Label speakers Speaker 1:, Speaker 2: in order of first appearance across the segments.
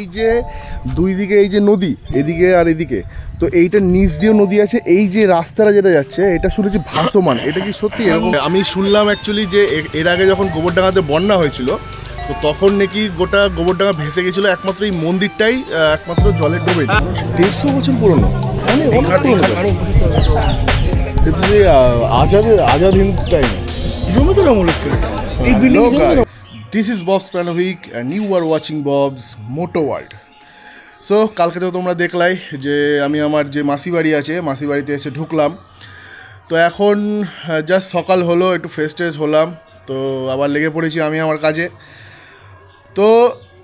Speaker 1: এই যে দুই দিকে এই যে নদী, এদিকে আর এদিকে, তো এইটা নিচ দিয়ে নদী আছে। এই যে রাস্তাটা যেটা যাচ্ছে এটা শুনেছি ভাসমান, এটা কি সত্যি এরকম? আমি শুনলাম অ্যাকচুয়ালি যে এর আগে যখন গোবরডাঙ্গাতে বন্যা হয়েছিল, তো তখন নাকি গোটা গোবরডাঙ্গা ভেসে গেছিলো, একমাত্র এই মন্দিরটাই একমাত্র জলে ডুবে। 150 বছর পুরনো, মানে অনেক পুরনো। কিন্তু যে আজাদ হিন্দ টাইম
Speaker 2: জমিদার আমলের তো এই
Speaker 1: Hello
Speaker 2: building.
Speaker 1: guys, this is Bob Spanovic and you are watching Bob's Moto World. So কালকে তো তোমরা দেখলাই যে আমি আমার যে মাসি বাড়ি আছে, মাসি বাড়িতে এসে ঢুকলাম। তো এখন জাস্ট সকাল হলো, একটু ফ্রেশ ট্রেশ হলাম, তো আবার লেগে পড়েছি আমি আমার কাজে। তো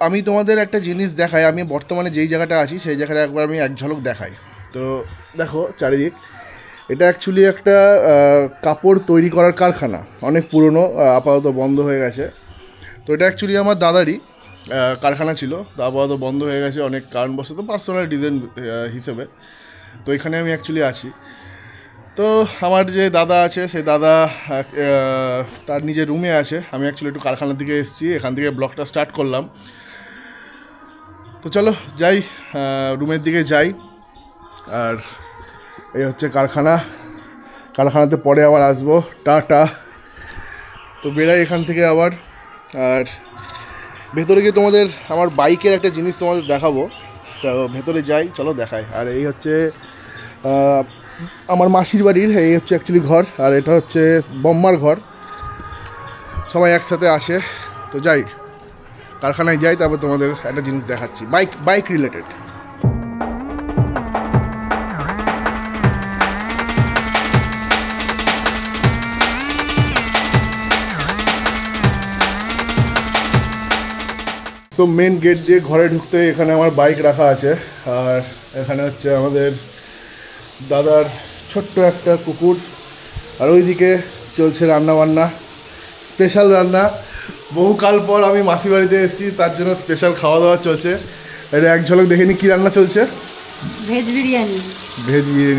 Speaker 1: আমি তোমাদের একটা জিনিস দেখাই, আমি বর্তমানে যেই জায়গাটা আছি সেই জায়গাটা একবার আমি এক ঝলক দেখাই। তো দেখো চারিদিক, এটা অ্যাকচুয়ালি একটা কাপড় তৈরি করার কারখানা, অনেক পুরনো, আপাতত বন্ধ হয়ে গেছে। তো এটা অ্যাকচুয়ালি আমার দাদারই কারখানা ছিল, তো আপাতত বন্ধ হয়ে গেছে অনেক কারণবশত, পার্সোনাল ডিজাইন হিসেবে। তো এখানে আমি অ্যাকচুয়ালি আছি। তো আমার যে দাদা আছে সেই দাদা তার নিজের রুমে আছে, আমি অ্যাকচুয়ালি একটু কারখানার দিকে এসেছি, এখান থেকে ব্লগটা স্টার্ট করলাম। তো চলো যাই, রুমের দিকে যাই। আর এই হচ্ছে কারখানাতে পরে আবার আসবো, টাটা। তো বেরাই এখান থেকে আবার। আর ভেতরে গিয়ে তোমাদের আমার বাইকের একটা জিনিস তোমাদের দেখাবো, তো ভেতরে যাই, চলো দেখাই। আর এই হচ্ছে আমার মাসির বাড়ির, এই হচ্ছে অ্যাকচুয়ালি ঘর, আর এটা হচ্ছে বম্মার ঘর, সবাই একসাথে আসে। তো যাই, কারখানায় যাই, তারপর তোমাদের একটা জিনিস দেখাচ্ছি, বাইক রিলেটেড। তো মেন গেট দিয়ে ঘরে ঢুকতে এখানে আমার বাইক রাখা আছে, আর এখানে হচ্ছে আমাদের দাদার ছোট্ট একটা কুকুর, আর ওইদিকে চলছে রান্নাবান্না, স্পেশাল রান্না। বহুকাল পর আমি মাসি বাড়িতে এসেছি, তার জন্য স্পেশাল খাওয়া দাওয়া চলছে। এটা এক ঝলক দেখে নি কী রান্না চলছে।
Speaker 3: ভেজ বিরিয়ানি।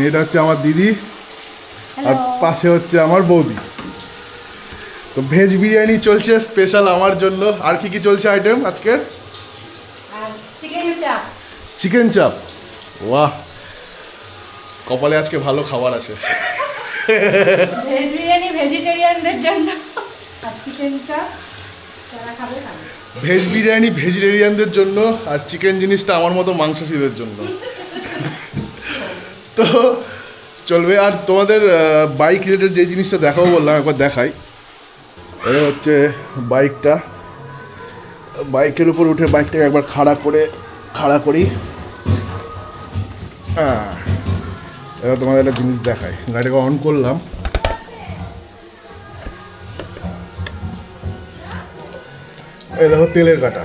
Speaker 1: এটা হচ্ছে আমার দিদি, আর পাশে হচ্ছে আমার বৌদি। তো ভেজ বিরিয়ানি চলছে স্পেশাল আমার জন্য। আর কি কি চলছে আইটেম আজকের? চিকেন চাপ। ওয়াহ, কপালে আজকে ভালো খাবার আছে।
Speaker 3: ভেজ বিরিয়ানি ভেজিটেরিয়ানদের জন্য, আর চিকেন চাপ যারা খাবে খাবে।
Speaker 1: ভেজ বিরিয়ানি ভেজিটেরিয়ানদের জন্য, আর চিকেন জিনিসটা আমার মতো মাংসাশীদের জন্য। তো চলবে। আর তোমাদের বাইক রিলেটেড যে জিনিসটা দেখাবো বললাম, একবার দেখাই। এটা হচ্ছে বাইকের উপর উঠে বাইকটাকে একবার খাড়া করি। হ্যাঁ, এবার তোমাদের একটা জিনিস দেখাই। গাড়িটাকে অন করলাম, এই দেখো তেলের কাটা।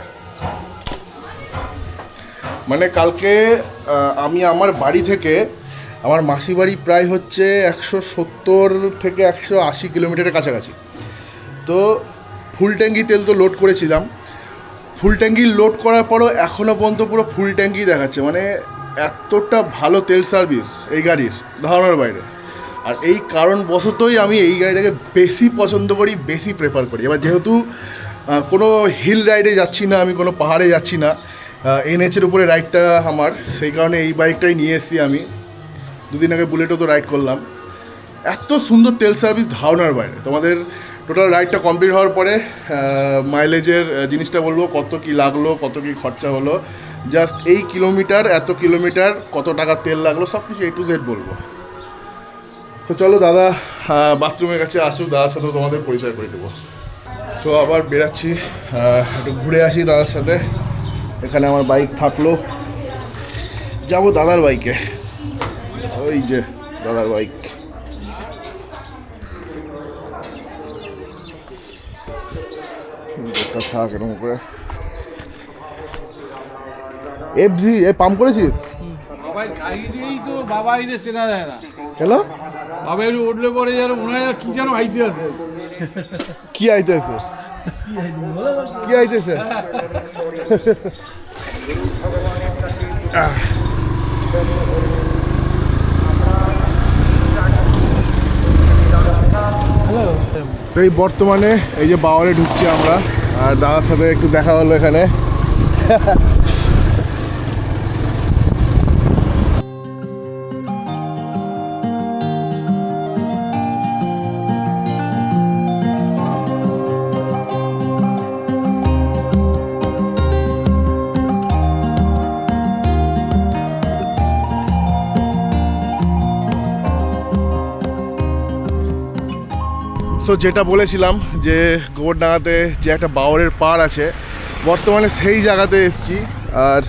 Speaker 1: মানে কালকে আমি আমার বাড়ি থেকে আমার মাসি বাড়ি প্রায় হচ্ছে 170 থেকে 180 কিলোমিটারের কাছাকাছি। তো ফুল ট্যাঙ্কি তেল তো লোড করেছিলাম, ফুল ট্যাঙ্কি লোড করার পরও এখনও পর্যন্ত পুরো ফুল ট্যাঙ্কি দেখাচ্ছে। মানে এতটা ভালো তেল সার্ভিস এই গাড়ির ধারণার বাইরে। আর এই কারণবশতই আমি এই গাড়িটাকে বেশি পছন্দ করি, বেশি প্রেফার করি। এবার যেহেতু কোনো হিল রাইডে যাচ্ছি না, আমি কোনো পাহাড়ে যাচ্ছি না, এনএচের উপরে রাইডটা আমার, সেই কারণে এই বাইকটাই নিয়ে এসেছি। আমি দুদিন আগে বুলেটও তো রাইড করলাম। এত সুন্দর তেল সার্ভিস ধারণার বাইরে। তোমাদের টোটাল রাইডটা কমপ্লিট হওয়ার পরে মাইলেজের জিনিসটা বলবো, কত কি লাগলো, কত কি খরচা হলো, জাস্ট এই কিলোমিটার, এত কিলোমিটার কত টাকা তেল লাগলো, সব কিছু A to Z বলবো। তো চলো দাদা বাথরুমের কাছে আসুক, দাদার সাথে তোমাদের পরিচয় করে দেবো। সো আবার বেরাচ্ছি, একটু ঘুরে আসি দাদার সাথে। এখানে আমার বাইক থাকলো, যাবো দাদার বাইকে। ওই যে দাদার বাইক। থাক এরকম করে। FG পাম্প করেছিস?
Speaker 2: তো বাবা আইলে চেনা যায় না
Speaker 1: কেন?
Speaker 2: বাবা একটু উঠলে পরে যেন মনে হয় কি যেন আইতে আছে।
Speaker 1: কি আইতেছে? কি আইতেছে? সেই বর্তমানে এই যে বাওয়ারে ঢুকছি আমরা, আর দাদার সাথে একটু দেখা হলো এখানে। সো যেটা বলেছিলাম যে গোবরডাঙ্গাতে যে একটা বাওরের পাড় আছে, বর্তমানে সেই জায়গাতে এসেছি। আর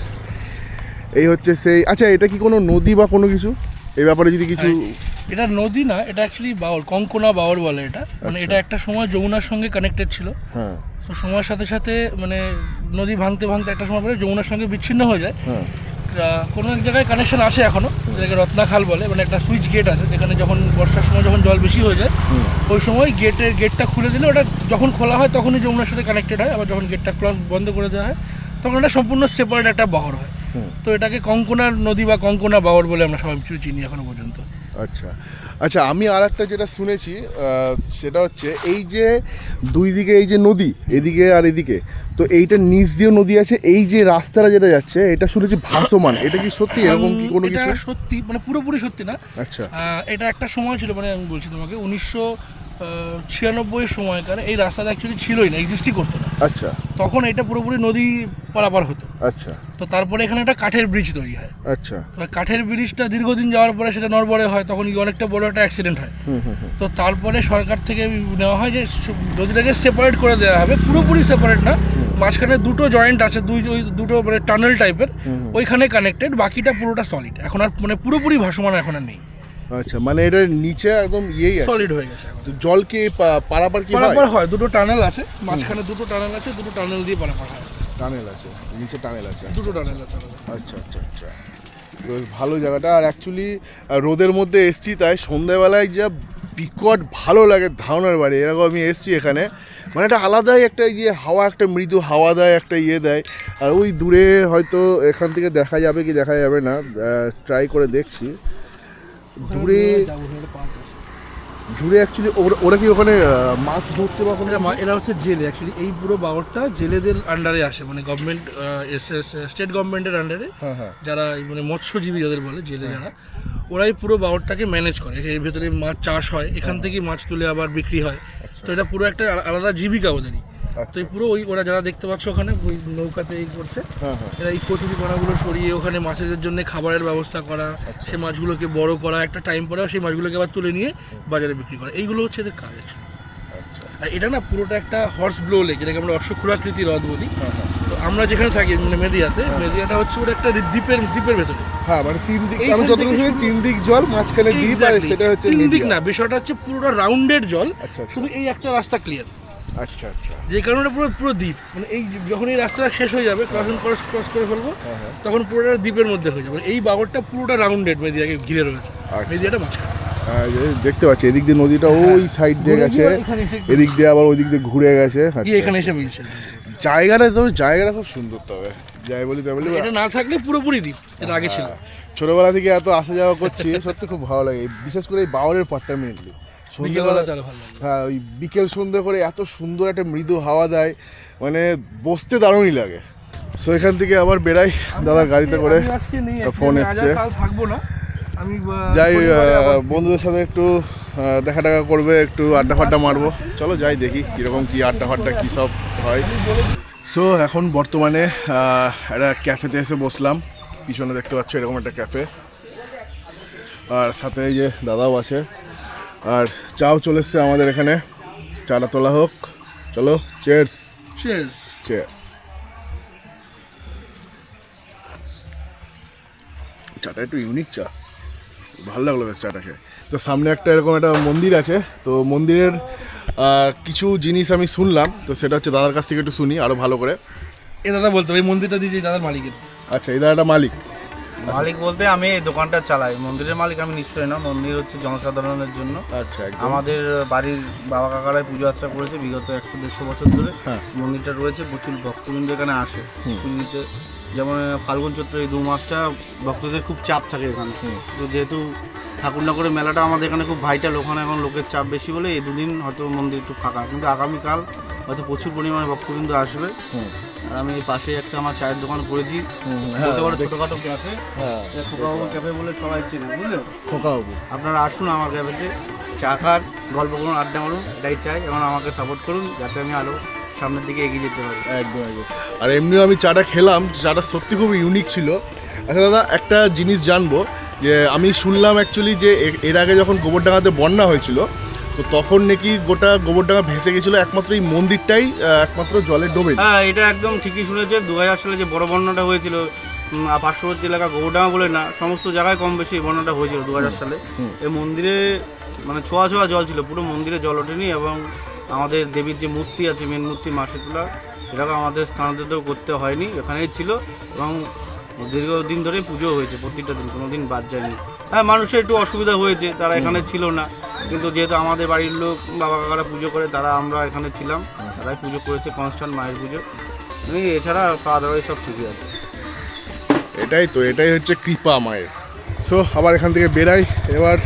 Speaker 1: এই হচ্ছে সেই, আচ্ছা এটা কি কোনো নদী বা কোনো কিছু এই ব্যাপারে যদি কিছু?
Speaker 4: এটা নদী না, এটা অ্যাকচুয়ালি বাওর, কঙ্কনা বাওর বলে এটা। মানে এটা একটা সময় যমুনার সঙ্গে কানেক্টেড ছিল।
Speaker 1: হ্যাঁ।
Speaker 4: তো সময়ের সাথে সাথে মানে নদী ভাঙতে ভাঙতে একটা সময় পরে যমুনার সঙ্গে বিচ্ছিন্ন হয়ে যায়।
Speaker 1: হ্যাঁ।
Speaker 4: কোনো এক জায়গায় কানেকশন আসে এখনও, যেটাকে রত্নাখাল বলে। মানে একটা সুইচ গেট আছে যেখানে যখন বর্ষার সময় যখন জল বেশি হয়ে যায় ওই সময় গেটটা খুলে দিলে ওটা যখন খোলা হয় তখনই যমুনার সাথে কানেক্টেড হয়। আবার যখন গেটটা ক্লোজ বন্ধ করে দেওয়া হয় তখন এটা সম্পূর্ণ সেপারেট একটা বাহর হয়। তো এটাকে কঙ্কনার নদী বা কঙ্কনা বাওর বলে আমরা সবাই চিনি এখনো পর্যন্ত।
Speaker 1: আচ্ছা আচ্ছা, আমি আর একটা যেটা শুনেছি সেটা হচ্ছে এই যে দুই দিকে এই যে নদী, এদিকে আর এদিকে, তো এইটা নিচ দিয়ে নদী আছে, এই যে রাস্তাটা যেটা যাচ্ছে এটা শুনেছি ভাসমান, এটা কি সত্যি এরকম কি কোনো কিছু?
Speaker 4: এটা সত্যি, মানে পুরোপুরি সত্যি না।
Speaker 1: আচ্ছা।
Speaker 4: এটা একটা সময় ছিল, মানে আমি বলছি তোমাকে 1996 সময়কার এই রাস্তাটা অ্যাকচুয়ালি ছিলই না, এক্সিস্টই করতো না।
Speaker 1: আচ্ছা।
Speaker 4: তখন এটা পুরোপুরি নদী পারাপার হতো।
Speaker 1: আচ্ছা।
Speaker 4: তো তারপরে এখানে একটা কাঠের ব্রিজ তৈরি হয়।
Speaker 1: আচ্ছা।
Speaker 4: তো কাঠের ব্রিজটা দীর্ঘদিন যাওয়ার পরে সেটা নড়বড়ে হয়, তখন অনেকটা বড় একটা অ্যাক্সিডেন্ট হয়। তো তারপরে সরকার থেকে নেওয়া হয় যে নদীটাকে সেপারেট করে দেওয়া হবে, পুরোপুরি সেপারেট না, মাঝখানে দুটো জয়েন্ট আছে, দুটো মানে টানেল টাইপের, ওইখানে কানেক্টেড, বাকিটা পুরোটা সলিড। এখন আর মানে পুরোপুরি ভাসমান এখন আর নেই।
Speaker 1: আচ্ছা, মানে এটা নিচে একদম ইয়েই আছে,
Speaker 4: সলিড হয়ে গেছে।
Speaker 1: তো জল কি পারাপার কি হয়?
Speaker 4: পারাপার হয়, দুটো টানেল আছে, মাঝখানে দুটো টানেল আছে, দুটো টানেল দিয়ে পারাপার হয়।
Speaker 1: টানেল আছে, নিচে টানেল আছে,
Speaker 4: দুটো টানেল আছে।
Speaker 1: আচ্ছা আচ্ছা আচ্ছা, বেশ ভালো জায়গাটা। আর অ্যাকচুয়ালি রোদের মধ্যে এসছি, তাই সন্ধ্যাবেলায় যা বিকট ভালো লাগে ধারণার বাড়ি, এরকম আমি এসছি এখানে, মানে একটা আলাদাই একটা ইয়ে হাওয়া, একটা মৃদু হাওয়া দেয়, একটা ইয়ে দেয়। আর ওই দূরে হয়তো এখান থেকে দেখা যাবে কি দেখা যাবে না, ট্রাই করে দেখছি। দূরে অ্যাকচুয়ালি ওরা কি ওখানে মাছ ধরছে বা কোনো?
Speaker 4: এরা হচ্ছে জেলে, অ্যাকচুয়ালি এই পুরো বাওরটা জেলেদের আন্ডারে আসে, মানে গভর্নমেন্ট, স্টেট গভর্নমেন্টের আন্ডারে। যারা মানে মৎস্যজীবী যাদের বলে, জেলে যারা, ওরাই পুরো বাওরটাকে ম্যানেজ করে। এর ভেতরে মাছ চাষ হয়, এখান থেকেই মাছ তুলে আবার বিক্রি হয়। তো এটা পুরো একটা আলাদা জীবিকা ওদেরই। তো এই পুরো ওরা যারা দেখতে পাচ্ছ ওখানে ওই নৌকাতে এই করছে, এরা এই কচুরি পানাগুলো সরিয়ে ওখানে মাছেদের জন্য খাবারের ব্যবস্থা করা, সেই মাছগুলোকে বড় করা, একটা টাইম পরে সেই মাছগুলোকে আবার তুলে নিয়ে বাজারে বিক্রি করা, এইগুলো হচ্ছে এদের কাজ আছে। আর এটা না পুরোটা একটা হর্স ব্লো লেক, যেটাকে আমরা অশ্বক্ষুরাকৃতি হ্রদ বলি। তো আমরা যেখানে থাকি মানে মেদিয়াটা হচ্ছে ওটা একটা দ্বীপের ভেতরে।
Speaker 1: হ্যাঁ, মানে তিন দিক, আমি যতটুকু শুনি তিন দিক জল, মাঝখানে দ্বীপ, আর সেটা হচ্ছে
Speaker 4: তিন দিক না, বিষয়টা হচ্ছে পুরোটা রাউন্ডেড জল, শুধু এই একটা রাস্তা ক্লিয়ার।
Speaker 1: আচ্ছা আচ্ছা,
Speaker 4: যে কারণে পুরো দ্বীপ, মানে এই যখন এই রাস্তাটা শেষ হয়ে যাবে, ক্রস করে ফেলবো, তখন পুরোটা দ্বীপের মধ্যে হয়ে যাবে। এই বাগরটা পুরোটা রাউন্ডেড মেদিয়াকে ঘিরে রয়েছে, মেদিয়াটা মাঝখানে।
Speaker 1: দেখতে পাচ্ছি এদিক দিয়ে নদীটা ওই সাইড দিয়ে গেছে, এদিক দিয়ে আবার ওই দিক দিয়ে ঘুরে গেছে।
Speaker 4: এখানে এসে মিলছে
Speaker 1: জায়গাটা খুব সুন্দর, তবে যাই বলি তাই বলি,
Speaker 4: এটা না থাকলে পুরোপুরি দ্বীপ, এটা আগে ছিল।
Speaker 1: ছোটবেলা থেকে এত আসা যাওয়া করছি, সত্যি খুব ভালো লাগে, বিশেষ করে এই বাওরের পাটটা মেনলি সন্ধ্যেবেলা। হ্যাঁ, ওই বিকেল সন্ধ্যে করে এত সুন্দর একটা মৃদু হাওয়া দেয়, মানে বসতে দারুণই লাগে। সো এখান থেকে আবার বেড়াই দাদার গাড়িতে করে, ফোন এসছে, যাই বন্ধুদের সাথে একটু দেখা টাকা করবে, একটু আড্ডা ফাড্ডা মারবো, চলো যাই দেখি কীরকম কী আড্ডা ফাড্ডা কী সব হয়। সো এখন বর্তমানে একটা ক্যাফেতে এসে বসলাম, পিছনে দেখতে পাচ্ছ এরকম একটা ক্যাফে, আর সাথে এই যে দাদাও আছে, আর চাও চলে এসছে আমাদের এখানে, চাটা তোলা হোক, চলো চিয়ার্স।
Speaker 4: চিয়ার্স।
Speaker 1: চিয়ার্স। চাটা একটু ইউনিক চা, ভালো লাগলো বেশ চাটা খেয়ে। তো সামনে একটা এরকম একটা মন্দির আছে, তো মন্দিরের কিছু জিনিস আমি শুনলাম, তো সেটা হচ্ছে দাদার কাছ থেকে একটু শুনি আরও ভালো করে।
Speaker 4: এ দাদা বলতো এই মন্দিরটা দিয়ে দাদার মালিকের।
Speaker 1: আচ্ছা, এই দাদাটা মালিক?
Speaker 5: মালিক বলতে আমি এই দোকানটা চালাই, মন্দিরের মালিক আমি নিশ্চয়ই না। মন্দির হচ্ছে জনসাধারণের জন্য।
Speaker 1: আচ্ছা,
Speaker 5: আমাদের বাড়ির বাবা কাকারাই পুজো আর্চা করেছে বিগত 100-150 বছর ধরে। মন্দিরটা রয়েছে, প্রচুর ভক্তবৃন্দ এখানে আসে পুজো দিতে। যেমন ফাল্গুন চৈত্র এই 2 মাসটা ভক্তদের খুব চাপ থাকে এখানে। তো যেহেতু ঠাকুরনগরের মেলাটা আমাদের এখানে খুব ভাইটাল, ওখানে এখন লোকের চাপ বেশি বলে এই 2 দিন হয়তো মন্দির একটু ফাঁকা, কিন্তু আগামীকাল হয়তো প্রচুর পরিমাণে ভক্তবৃন্দ আসবে। আর আমি এই পাশে একটা আমার চায়ের দোকান করেছি, ছোটোখাটো ক্যাফে, খোকাবাবু ক্যাফে বলে সবাই চেনে, বুঝলেন?
Speaker 1: খোকাবাবু,
Speaker 5: আপনারা আসুন আমার ক্যাফেতে, চা খান, গল্প করুন, আড্ডা মারুন, এটাই চাই। এবং আমাকে সাপোর্ট করুন যাতে আমি আরও সামনের দিকে এগিয়ে যেতে পারি।
Speaker 1: একদম একদম। আর এমনিও আমি চাটা খেলাম, চাটা সত্যি খুব ইউনিক ছিল। আচ্ছা দাদা, একটা জিনিস জানবো, যে আমি শুনলাম অ্যাকচুয়ালি যে এর আগে যখন গোবরডাঙ্গাতে বন্যা হয়েছিল, তো তখন নাকি গোটা গোবরডাঙ্গা ভেসে গেছিলো, একমাত্র এই মন্দিরটাই একমাত্র জলে ডোবে।
Speaker 5: হ্যাঁ, এটা একদম ঠিকই শুনেছে। 2000 সালে যে বড় বন্যাটা হয়েছিল, পার্শ্ববর্তী এলাকা গোবরডাঙ্গা বলে না, সমস্ত জায়গায় কম বেশি বন্যাটা হয়েছিল 2000 সালে। এই মন্দিরে মানে ছোঁয়া ছোঁয়া জল ছিল, পুরো মন্দিরে জল ওঠেনি। এবং আমাদের দেবীর যে মূর্তি আছে, মেন মূর্তি মা শীতলা, এটাকে আমাদের স্থানান্তরিত করতে হয়নি, এখানেই ছিল। এবং দীর্ঘদিন ধরে পুজো হয়েছে, প্রতিটা দিন, কোনো দিন বাদ যায়নি। হ্যাঁ, মানুষের একটু অসুবিধা হয়েছে, তারা এখানে ছিল না, কিন্তু যেহেতু আমাদের বাড়ির লোক বাবা কাকারা পুজো করে, তারা আমরা এখানে ছিলাম, তারাই পুজো করেছে কনস্ট্যান্ট মায়ের পুজো। এছাড়া খাওয়া দাওয়া সব ঠিকই আছে।
Speaker 1: এটাই হচ্ছে কৃপা মায়ের। সো আবার এখান থেকে বেরাই, এবার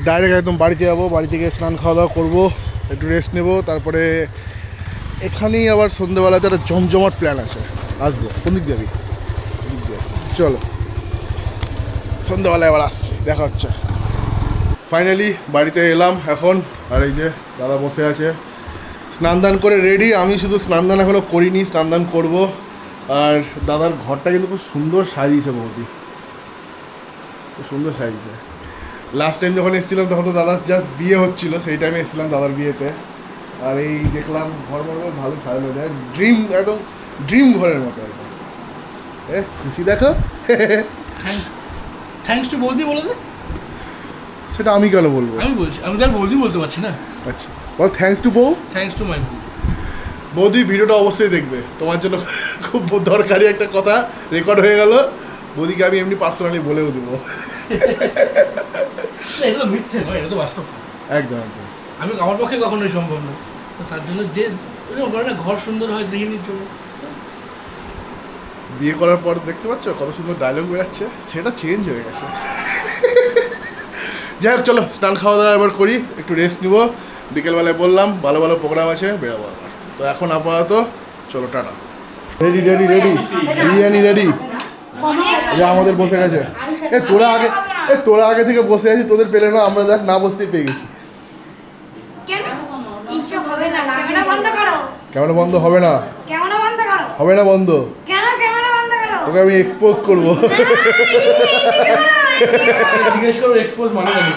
Speaker 1: ডাইরেক্ট একদম বাড়িতে যাবো। বাড়ি থেকে স্নান খাওয়া দাওয়া করবো, একটু রেস্ট নেবো, তারপরে এখানেই আবার সন্ধ্যেবেলাতে একটা জমজমাট প্ল্যান আছে, আসবো। কোন দিক যাবি? চলো, সন্ধ্যাবেলায় আবার আসছি, দেখা হচ্ছে। ফাইনালি বাড়িতে এলাম এখন, আর এই যে দাদা বসে আছে স্নান দান করে রেডি। আমি শুধু স্নান দান এখনও করিনি, স্নান দান করবো। আর দাদার ঘরটা কিন্তু খুব সুন্দর সাজিয়েছে বৌদি, খুব সুন্দর সাজিয়েছে। লাস্ট টাইম যখন এসেছিলাম তখন তো দাদার জাস্ট বিয়ে হচ্ছিলো, সেই টাইমে এসেছিলাম দাদার বিয়েতে। আর এই দেখলাম ঘর ভালো সাজানো যায়, ড্রিম, একদম ড্রিম ঘরের মতো একদম। খুশি দেখো।
Speaker 4: থ্যাঙ্কস টু বৌদি বলে দে।
Speaker 1: সেটা আমি কেন বলবো?
Speaker 4: আমি বলছি, আমি তার বৌদি বলতে পারছি না।
Speaker 1: আচ্ছা বল, থ্যাঙ্কস টু বউ।
Speaker 4: থ্যাঙ্কস টু মাই বউ।
Speaker 1: বৌদি ভিডিওটা অবশ্যই দেখবে, তোমার জন্য খুব দরকারি একটা কথা রেকর্ড হয়ে গেল। বৌদিকে আমি এমনি পার্সোনালি বলেও দেবো।
Speaker 4: এগুলো মিথ্যে নয়, এটা তো বাস্তব কথা।
Speaker 1: একদম একদম।
Speaker 4: আমি আমার পক্ষে কখনোই সম্ভব না, তো তার জন্য যে বলে না ঘর সুন্দর হয় গৃহিণীর জন্য।
Speaker 1: বিয়ে করার পর দেখতে পাচ্ছ কত সুন্দর ডায়লগ বেরাচ্ছে, সেটা চেঞ্জ হয়ে গেছে। যাই হোক, চলো স্নান খাওয়া দাওয়া এবার করি, একটু রেস্ট নিব। বিকেলবেলায় বললাম ভালো ভালো প্রোগ্রাম আছে, বেরোবো আবার। তো এখন আপাতত চলো, tata. Ready ready ready, biryani ready. যা আমাদের বসে গেছে। তোরা আগে থেকে বসে আছিস, তোদের পেলে না, আমরা দেখ না বসতেই পেয়ে গেছি। ক্যামেরা বন্ধ হবে না, হবে না বন্ধ। তোকে আমি এক্সপোজ করবো।
Speaker 4: জিজ্ঞেস করো এক্সপোজ মানে নাকি?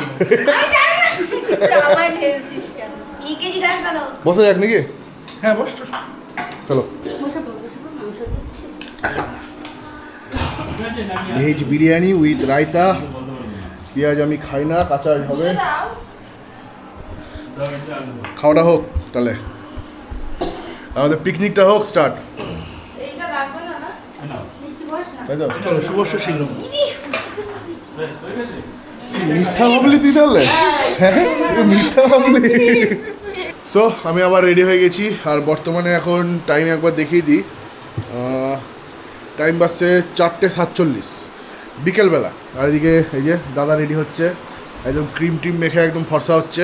Speaker 1: বসে যাক নাকি?
Speaker 4: হ্যাঁ বস।
Speaker 1: চলো। ভেজ বিরিয়ানি উইথ রায়তা, পেঁয়াজ আমি খাই না, কাঁচা হবে। খাওয়াটা হোক তাহলে, আমাদের পিকনিকটা হোক স্টার্ট, তাই তো?
Speaker 4: চলো শুভস্য শীঘ্র।
Speaker 1: মিথ্যা ভাবলি তুই তাহলে? হ্যাঁ, মিথ্যা ভাবলি। সো আমি আবার রেডি হয়ে গেছি, আর বর্তমানে এখন টাইম একবার দেখিয়ে দিই। টাইম বাজছে 4:47 বিকেলবেলা। আর এদিকে এই যে দাদা রেডি হচ্ছে, একদম ক্রিম টিম মেখে একদম ফর্সা হচ্ছে।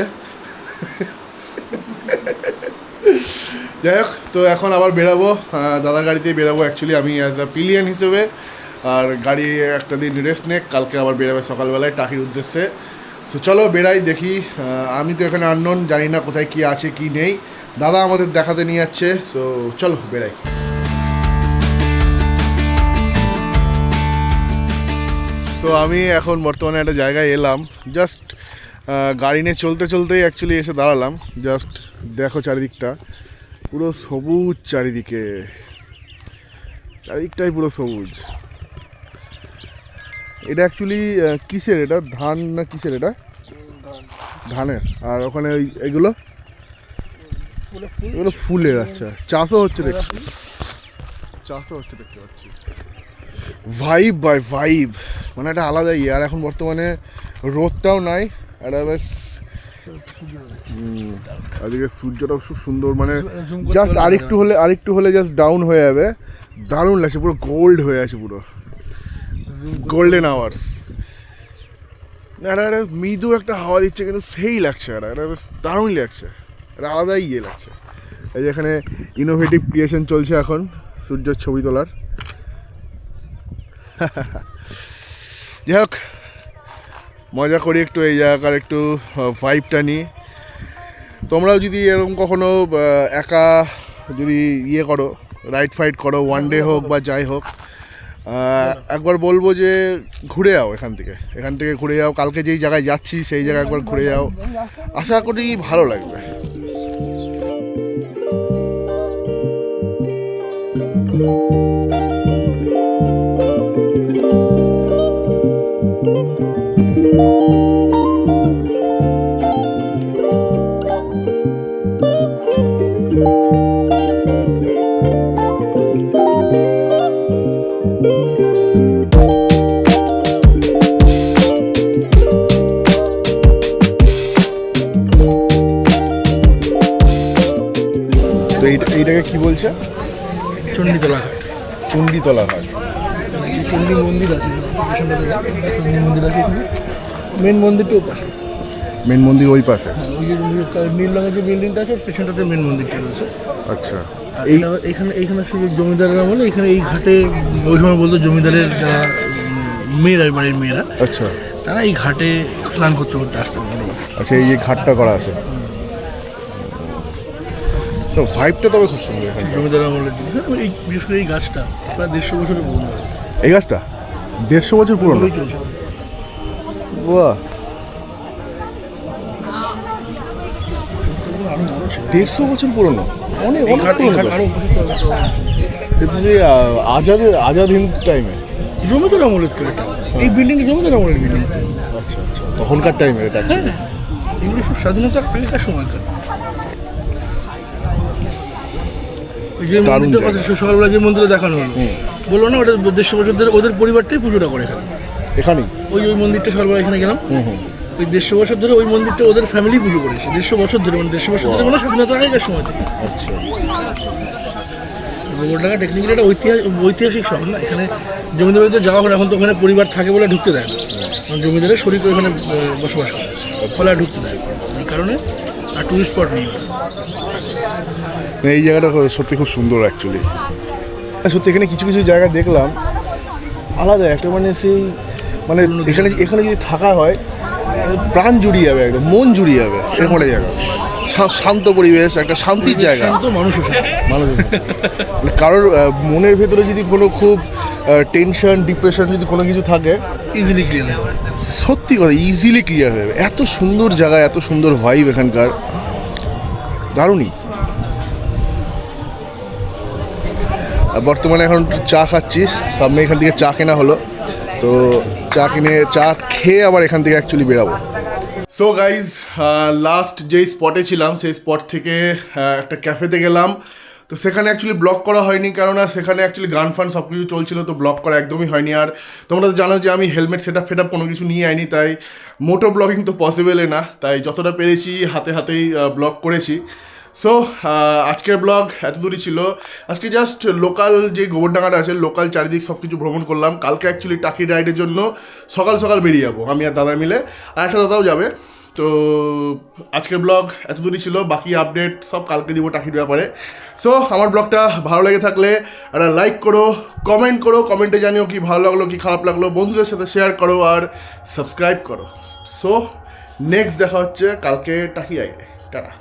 Speaker 1: যাই হোক, তো এখন আবার বেরাবো, দাদার গাড়িতেই বেরাবো অ্যাকচুয়ালি, আমি অ্যাজ আ পিলিয়ন হিসেবে। আর গাড়ি একটা দিন রেস্ট নেক, কালকে আবার বেরাবে সকালবেলায় টাকির উদ্দেশ্যে। সো চলো বেরাই, দেখি। আমি তো এখানে আননোন, জানি না কোথায় কী আছে কি নেই, দাদা আমাদের দেখাতে নিয়ে যাচ্ছে। সো চলো বেরাই। সো আমি এখন বর্তমানে একটা জায়গায় এলাম, জাস্ট গাড়ি নিয়ে চলতে চলতেই অ্যাকচুয়ালি এসে দাঁড়ালাম। জাস্ট দেখো চারিদিকটা, পুরো সবুজ চারিদিকে, চারিদিকটাই পুরো সবুজ। এটা অ্যাকচুয়ালি কিসের, এটা ধান না কিসের? এটা ধানের। আর ওখানে ওই এগুলো ফুলের। আচ্ছা, চাষও হচ্ছে দেখছি, চাষও হচ্ছে দেখতে পাচ্ছি। ভাইব বাই ভাইব, মানে একটা আলাদাই। আর এখন বর্তমানে রোদটাও নাই, একটা বেশ আজকে সূর্যটাও খুব সুন্দর, মানে জাস্ট আরেকটু হলে জাস্ট ডাউন হয়ে যাবে। দারুণ লাগছে, পুরো গোল্ড হয়ে আছে, পুরো গোল্ডেন আওয়ার্স। একটা মৃদু একটা হাওয়া দিচ্ছে, কিন্তু সেই লাগছে, একটা বেশ দারুণ লাগছে, একটা আলাদাই ইয়ে লাগছে। এই যে এখানে ইনোভেটিভ ক্রিয়েশন চলছে এখন সূর্যের ছবি তোলার। যাই হোক, মজা করি একটু, এই জায়গার একটু ভাইবটা নিই। তোমরাও যদি এরকম কখনো একা যদি ইয়ে করো, রাইড ফাইড করো, ওয়ান ডে হোক বা যাই হোক, একবার বলবো যে ঘুরে যাও এখান থেকে ঘুরে যাও, কালকে যেই জায়গায় যাচ্ছি সেই জায়গায় একবার ঘুরে যাও, আশা করি ভালো লাগবে। তো এইটাকে কি বলছে?
Speaker 4: চণ্ডীতলা ঘাট,
Speaker 1: চণ্ডীতলা ঘাট।
Speaker 4: চণ্ডী মন্দির আছে, চণ্ডী মন্দির আছে এখানে, মেন মন্দিরটাও পাশে।
Speaker 1: মেন মন্দির ওই পাশে?
Speaker 4: হ্যাঁ, ওই যে নীল রঙের যে বিল্ডিংটা আছে ওর পেছনটাতে মেন মন্দিরটা রয়েছে।
Speaker 1: আচ্ছা,
Speaker 4: এইখানে সেই জমিদারেরা বলে এখানে এই ঘাটে ওই সময় বলতো জমিদারের যারা মেয়েরা, বাড়ির মেয়েরা,
Speaker 1: আচ্ছা
Speaker 4: তারা এই ঘাটে স্নান করতে আসতেন।
Speaker 1: আচ্ছা, এই যে ঘাটটা করা আছে, তো ভাইবটা তবে খুব সুন্দর এখানে।
Speaker 4: জমিদার আমলের এই বিশেষ করে এই গাছটা প্রায় 150 বছরের পুরনো।
Speaker 1: এই গাছটা 150 বছর পুরনো?
Speaker 4: চলছে।
Speaker 1: বাহ,
Speaker 4: আরো বড় ছিল,
Speaker 1: 150 বছর পুরনো, অনেক
Speaker 4: এই
Speaker 1: অনেক
Speaker 4: ঘাট
Speaker 1: পুরনো।
Speaker 4: আরো বছর চলে।
Speaker 1: এটা যে আজাদ হিন্দ টাইমে?
Speaker 4: জমিদার আমলের তো এটা, এই বিল্ডিংটা জমিদার আমলের বিল্ডিং।
Speaker 1: আচ্ছা আচ্ছা, তখনকার টাইমের এটা actually।
Speaker 4: এগুলো সব স্বাধীনতার আগেকার সময়কার। ওই যে
Speaker 1: দারুণ
Speaker 4: মন্দিরটা
Speaker 1: জায়গা।
Speaker 4: কথা সকালবেলা যে মন্দিরে দেখানো হলো, বললো না ওটা 150 বছর ধরে ওদের পরিবারটাই পুজোটা করে এখানে।
Speaker 1: এখানেই?
Speaker 4: ওই মন্দিরটা সকালবেলা এখানে গেলাম, ওই 150 বছর ধরে ওই মন্দিরটা ওদের ফ্যামিলি পুজো করেছে। 150 বছর ধরে, মানে 150 বছর ধরে, মানে স্বাধীনতার আগেকার সময় থেকে।
Speaker 1: আচ্ছা,
Speaker 4: গোবরডাঙ্গা টেকনিক্যালি একটা ঐতিহাসিক শহর না, এখানে জমিদার বাড়িতে যাওয়া হয়, এখন তো ওখানে পরিবার থাকে বলে ঢুকতে দেয় না, কারণ জমিদারের শরীর ওখানে বসবাস করে, ফলে আর ঢুকতে দেয় না। এই কারণে আর টুরিস্ট স্পট নেই।
Speaker 1: এই জায়গাটা সত্যি খুব সুন্দর অ্যাকচুয়ালি। সত্যি এখানে কিছু কিছু জায়গা দেখলাম আলাদা একটা, মানে সেই মানে এখানে যদি থাকা হয় প্রাণ জুড়িয়ে যাবে, একদম মন জুড়িয়ে যাবে সেরকম একটা জায়গা। শান্ত পরিবেশ, একটা শান্তির জায়গা।
Speaker 4: শান্ত মানুষও শান্ত।
Speaker 1: মানে কারোর মনের ভেতরে যদি কোনো খুব টেনশন, ডিপ্রেশন যদি কোনো কিছু থাকে,
Speaker 4: ইজিলি ক্লিয়ার হয়।
Speaker 1: সত্যি কথা ইজিলি ক্লিয়ার হয়ে যাবে। এত সুন্দর জায়গা, এত সুন্দর ভাইব এখানকার, দারুণই। বর্তমানে এখন চা খাচ্ছিস, সামনে এখান থেকে চা কেনা হলো, তো চা খেয়ে আবার এখান থেকে অ্যাকচুয়ালি বেরাবো। সো গাইজ, লাস্ট যেই স্পটে ছিলাম সেই স্পট থেকে একটা ক্যাফেতে গেলাম। তো সেখানে অ্যাকচুয়ালি ব্লগ করা হয়নি, কেননা সেখানে অ্যাকচুয়ালি গান ফান সব কিছু চলছিল, তো ব্লগ করা একদমই হয়নি। আর তোমরা তো জানো যে আমি হেলমেট সেটআপ কোনো কিছু নিয়ে আইনি, তাই মোটো ব্লগিং তো পসিবলই না, তাই যতটা পেরেছি হাতেই ব্লগ করেছি। সো আজকের ব্লগ এত দূরই ছিল। আজকে জাস্ট লোকাল যে গোবরডাঙ্গাটা আছে, লোকাল চারিদিক সব কিছু ভ্রমণ করলাম। কালকে অ্যাকচুয়ালি টাকি রাইডের জন্য সকাল বেরিয়ে যাবো আমি আর দাদা মিলে, আর একটা দাদাও যাবে। তো আজকের ব্লগ এত দূরই ছিল, বাকি আপডেট সব কালকে দিব টাকির ব্যাপারে। সো আমার ব্লগটা ভালো লেগে থাকলে একটা লাইক করো, কমেন্ট করো, কমেন্টে জানিও কি ভালো লাগলো কি খারাপ লাগলো, বন্ধুদের সাথে শেয়ার করো আর সাবস্ক্রাইব করো। সো নেক্সট দেখা হচ্ছে কালকে টাকি রাইডে। টাটা।